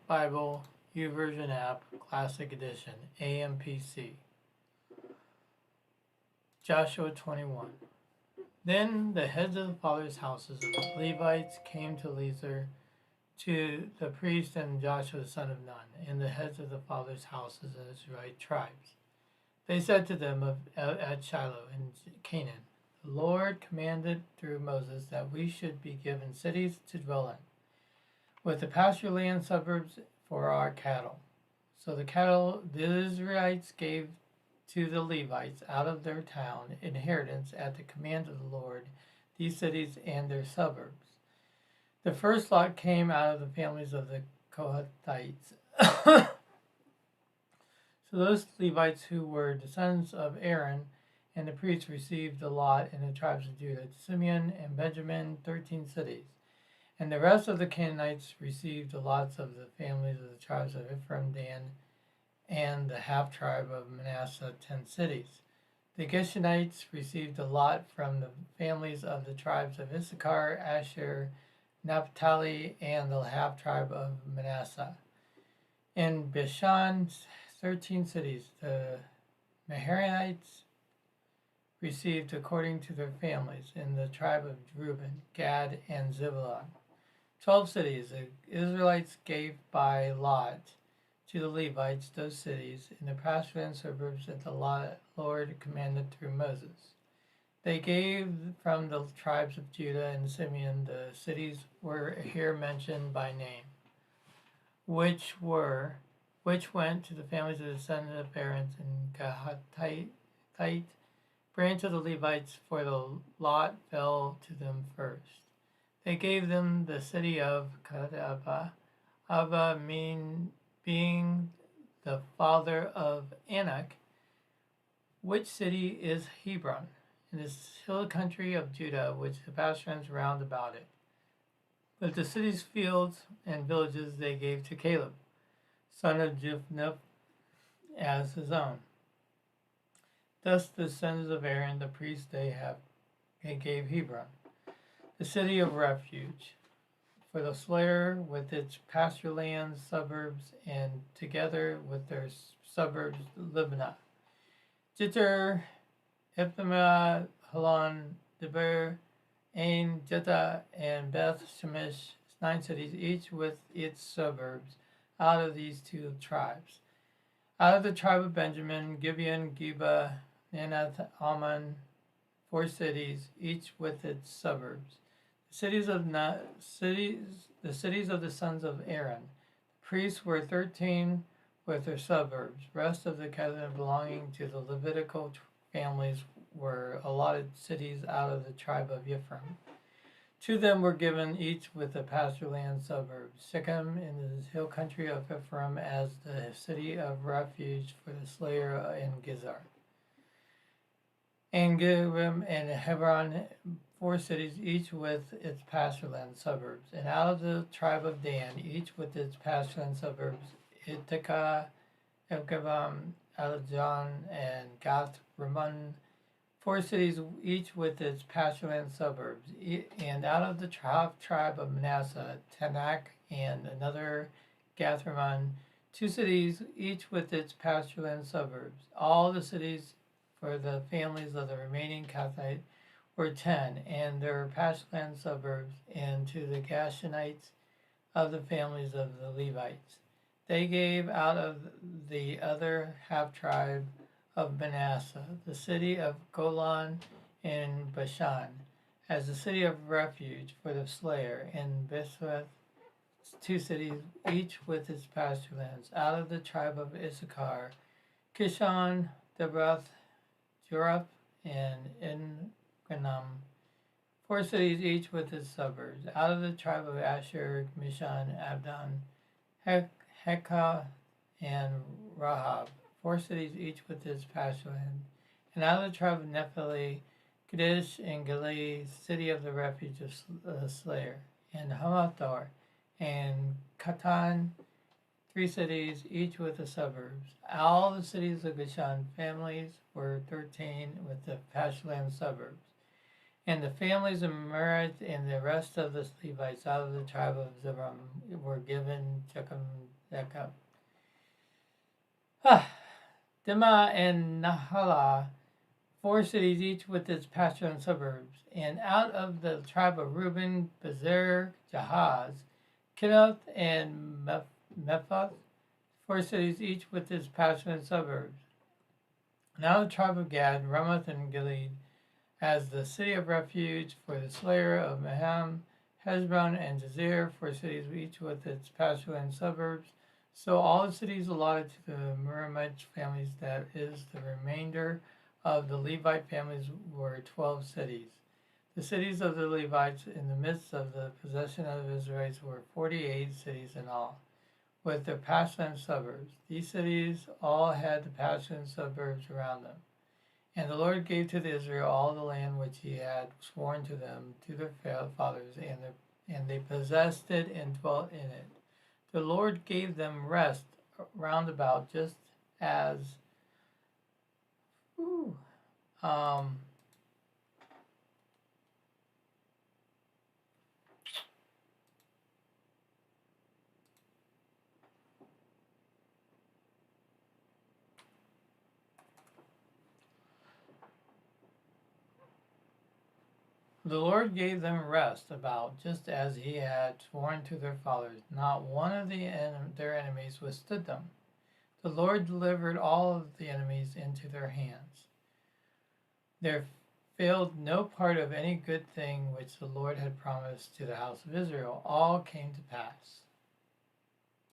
Bible YouVersion app, Classic Edition, AMPC. Joshua 21. Then the heads of the fathers' houses of the Levites came to Lezer, to the priest and Joshua son of Nun, and the heads of the fathers' houses of the Israelite tribes. They said to them at Shiloh in Canaan, the Lord commanded through Moses that we should be given cities to dwell in, with the pasture land suburbs for our cattle. So the cattle the Israelites gave to the Levites out of their town inheritance at the command of the Lord, these cities and their suburbs. The first lot came out of the families of the Kohathites. So those Levites who were descendants of Aaron and the priests received the lot in the tribes of Judah, Simeon and Benjamin, 13 cities. And the rest of the Canaanites received the lots of the families of the tribes of Ephraim, Dan, and the half-tribe of Manasseh, 10 cities. The Geshenites received a lot from the families of the tribes of Issachar, Asher, Naphtali, and the half-tribe of Manasseh. In Bashan, 13 cities. The Maharites received according to their families in the tribe of Reuben, Gad, and Zebulun. 12 cities. The Israelites gave by lot to the Levites those cities in the pasture and suburbs that the Lord commanded through Moses. They gave from the tribes of Judah and Simeon the cities were here mentioned by name, which went to the families of the descendants of Aaron and Kohathite, branch of the Levites, for the lot fell to them first. They gave them the city of Kadabah, Abba being the father of Anak, which city is Hebron, in the hill country of Judah, which the pasture runs round about it. But the city's fields and villages they gave to Caleb, son of Jephunneh, as his own. Thus the descendants of Aaron, the priest, they gave Hebron, the city of refuge, for the slayer with its pasture lands, suburbs, and together with their suburbs, Libnah, Jitter, Ephemah, Halon, Deber, Ain, Jetta, and Beth Shemesh, 9 cities, each with its suburbs, out of these 2 tribes. Out of the tribe of Benjamin, Gibeon, Geba, Anath, Ammon, 4 cities, each with its suburbs. The cities of the sons of Aaron. The priests were 13 with their suburbs. Rest of the cattle belonging to the Levitical families were allotted cities out of the tribe of Ephraim. To them were given each with the pasture land suburbs. Shechem in the hill country of Ephraim as the city of refuge for the slayer in Gezer. And Gerim and Hebron, 4 cities, each with its pasture land suburbs. And out of the tribe of Dan, each with its pasture land suburbs, Ithaca, Ekabam, Alajon, and Gath Ramon, 4 cities, each with its pasture land suburbs. And out of the tribe of Manasseh, Tanakh and another Gath Ramon, 2 cities, each with its pasture land suburbs. All the cities for the families of the remaining Kohathite were 10, and their pasture land suburbs, and to the Gashenites of the families of the Levites. They gave out of the other half-tribe of Manasseh the city of Golan in Bashan, as the city of refuge for the slayer, and Beseth, 2 cities, each with its pasture lands. Out of the tribe of Issachar, Kishon, Debrath, Juraph, and Enganam, 4 cities, each with its suburbs. Out of the tribe of Asher, Mishan, Abdon, Hekah, and Rahab, 4 cities, each with its pasture land. And out of the tribe of Nephtali, Kadesh and Gilead, city of the refuge of the slayer, and Hamathor, and Katan, 3 cities, each with the suburbs. All the cities of Bashan families were 13 with the pasture land suburbs. And the families of Merari and the rest of the Levites out of the tribe of Zebulun were given Jekab. Dima and Nahala, 4 cities each with its pasture and suburbs. And out of the tribe of Reuben, Bezer, Jahaz, Kinoth, and Mephath, 4 cities each with its pasture and suburbs. Now the tribe of Gad, Ramoth and Gilead, as the city of refuge for the slayer of Maham, Hezron, and Jazer, 4 cities each with its pasture and suburbs. So all the cities allotted to the Meramite families, that is, the remainder of the Levite families, were 12 cities. The cities of the Levites in the midst of the possession of the Israelites were 48 cities in all, with their pasture and suburbs. These cities all had the pasture and suburbs around them. And the Lord gave to Israel all the land which he had sworn to them, to their fathers, and they possessed it and dwelt in it. The Lord gave them rest round about, just as the Lord gave them rest about, just as he had sworn to their fathers. Not one of their enemies withstood them. The Lord delivered all of the enemies into their hands. There failed no part of any good thing which the Lord had promised to the house of Israel. All came to pass.